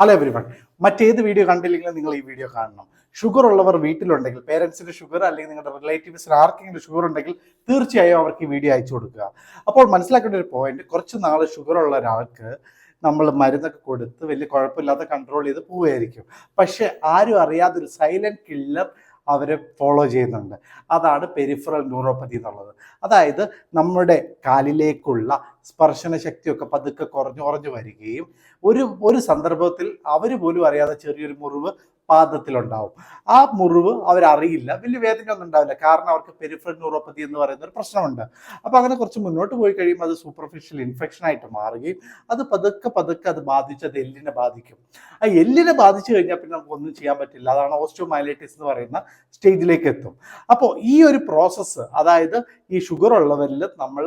Hello everyone, മറ്റേത് video കണ്ടില്ലെങ്കിലും നിങ്ങൾ ഈ വീഡിയോ കാണണം. ഷുഗർ ഉള്ളവർ വീട്ടിലുണ്ടെങ്കിൽ, പേരൻസിന് ഷുഗർ അല്ലെങ്കിൽ നിങ്ങളുടെ റിലേറ്റീവ്സിന് ആർക്കെങ്കിലും ഷുഗർ ഉണ്ടെങ്കിൽ തീർച്ചയായും അവർക്ക് ഈ വീഡിയോ അയച്ചു കൊടുക്കുക. അപ്പോൾ മനസ്സിലാക്കേണ്ട ഒരു പോയിന്റ്, കുറച്ച് നാൾ ഷുഗർ ഉള്ള ഒരാൾക്ക് നമ്മൾ മരുന്നൊക്കെ കൊടുത്ത് വലിയ കുഴപ്പമില്ലാതെ കൺട്രോൾ ചെയ്ത് പോവുകയായിരിക്കും. പക്ഷെ ആരും അറിയാതെ ഒരു സൈലന്റ് കില്ലർ അവരെ ഫോളോ ചെയ്യുന്നുണ്ട്. അതാണ് പെരിഫറൽ ന്യൂറോപ്പതി എന്നുള്ളത്. അതായത് നമ്മുടെ കാലിലേക്കുള്ള സ്പർശന ശക്തിയൊക്കെ പതുക്കെ കുറഞ്ഞു കുറഞ്ഞു വരികയും ഒരു സന്ദർഭത്തിൽ അവർ പോലും അറിയാതെ ചെറിയൊരു മുറിവ് പാദത്തിലുണ്ടാവും. ആ മുറിവ് അവരറിയില്ല, വലിയ വേദന ഒന്നും ഉണ്ടാവില്ല, കാരണം അവർക്ക് പെരിഫറൽ ന്യൂറോപ്പതി എന്ന് പറയുന്ന ഒരു പ്രശ്നമുണ്ട്. അപ്പോൾ അങ്ങനെ കുറച്ച് മുന്നോട്ട് പോയി കഴിയുമ്പോൾ അത് സൂപ്പർഫിഷ്യൽ ഇൻഫെക്ഷൻ ആയിട്ട് മാറുകയും അത് പതുക്കെ അത് ബാധിച്ചത് എല്ലിനെ ബാധിക്കും. ആ എല്ലിനെ ബാധിച്ചു കഴിഞ്ഞാൽ പിന്നെ നമുക്ക് ഒന്നും ചെയ്യാൻ പറ്റില്ല. അതാണ് ഓസ്റ്റിയോമൈലൈറ്റിസ് എന്ന് പറയുന്ന സ്റ്റേജിലേക്ക് എത്തും. അപ്പോൾ ഈ ഒരു പ്രോസസ്സ്, അതായത് ഈ ഷുഗർ ഉള്ളവരിൽ നമ്മൾ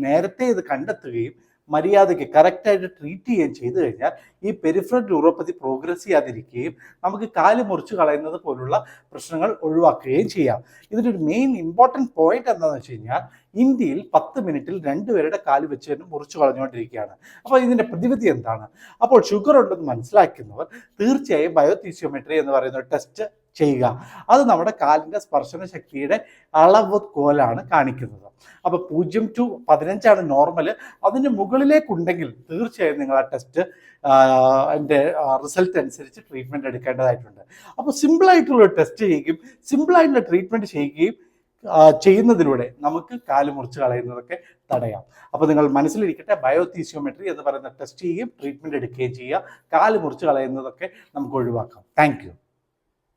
നേരത്തെ ഇത് കണ്ടെത്തുകയും മര്യാദയ്ക്ക് കറക്റ്റായിട്ട് ട്രീറ്റ് ചെയ്യുകയും ചെയ്തു കഴിഞ്ഞാൽ ഈ പെരിഫറൽ ന്യൂറോപ്പതി പ്രോഗ്രസ് ചെയ്യാതിരിക്കുകയും നമുക്ക് കാല് മുറിച്ച് കളയുന്നത് പോലുള്ള പ്രശ്നങ്ങൾ ഒഴിവാക്കുകയും ചെയ്യാം. ഇതിൻ്റെ ഒരു മെയിൻ ഇമ്പോർട്ടൻറ്റ് പോയിന്റ് എന്താണെന്ന് വെച്ച് കഴിഞ്ഞാൽ, ഇന്ത്യയിൽ 10 മിനിറ്റിൽ 2 പേരുടെ കാല് വെച്ച് തന്നെ മുറിച്ച് കളഞ്ഞുകൊണ്ടിരിക്കുകയാണ്. അപ്പോൾ ഇതിൻ്റെ പ്രതിവിധി എന്താണ്? അപ്പോൾ ഷുഗർ ഉണ്ടെന്ന് മനസ്സിലാക്കുന്നവർ തീർച്ചയായും ബയോതീസിയോമെട്രി എന്ന് പറയുന്ന ഒരു ടെസ്റ്റ് ചെയ്യുക. അത് നമ്മുടെ കാലിൻ്റെ സ്പർശന ശക്തിയുടെ അളവ് കോലാണ് കാണിക്കുന്നത്. അപ്പോൾ 0 to 15 നോർമൽ. അതിൻ്റെ മുകളിലേക്കുണ്ടെങ്കിൽ തീർച്ചയായും നിങ്ങൾ ആ ടെസ്റ്റ് അതിൻ്റെ റിസൾട്ട് അനുസരിച്ച് ട്രീറ്റ്മെൻറ്റ് എടുക്കേണ്ടതായിട്ടുണ്ട്. അപ്പോൾ സിമ്പിളായിട്ടുള്ള ടെസ്റ്റ് ചെയ്യുകയും സിമ്പിളായിട്ടുള്ള ട്രീറ്റ്മെൻറ്റ് ചെയ്യുന്നതിലൂടെ നമുക്ക് കാല് മുറിച്ച് കളയുന്നതൊക്കെ തടയാം. അപ്പോൾ നിങ്ങൾ മനസ്സിലിരിക്കട്ടെ, ബയോതീസിയോമെട്രി എന്ന് പറയുന്ന ടെസ്റ്റ് ചെയ്യുകയും ട്രീറ്റ്മെൻറ്റ് എടുക്കുകയും ചെയ്യുക. കാല് മുറിച്ച് കളയുന്നതൊക്കെ നമുക്ക് ഒഴിവാക്കാം. താങ്ക്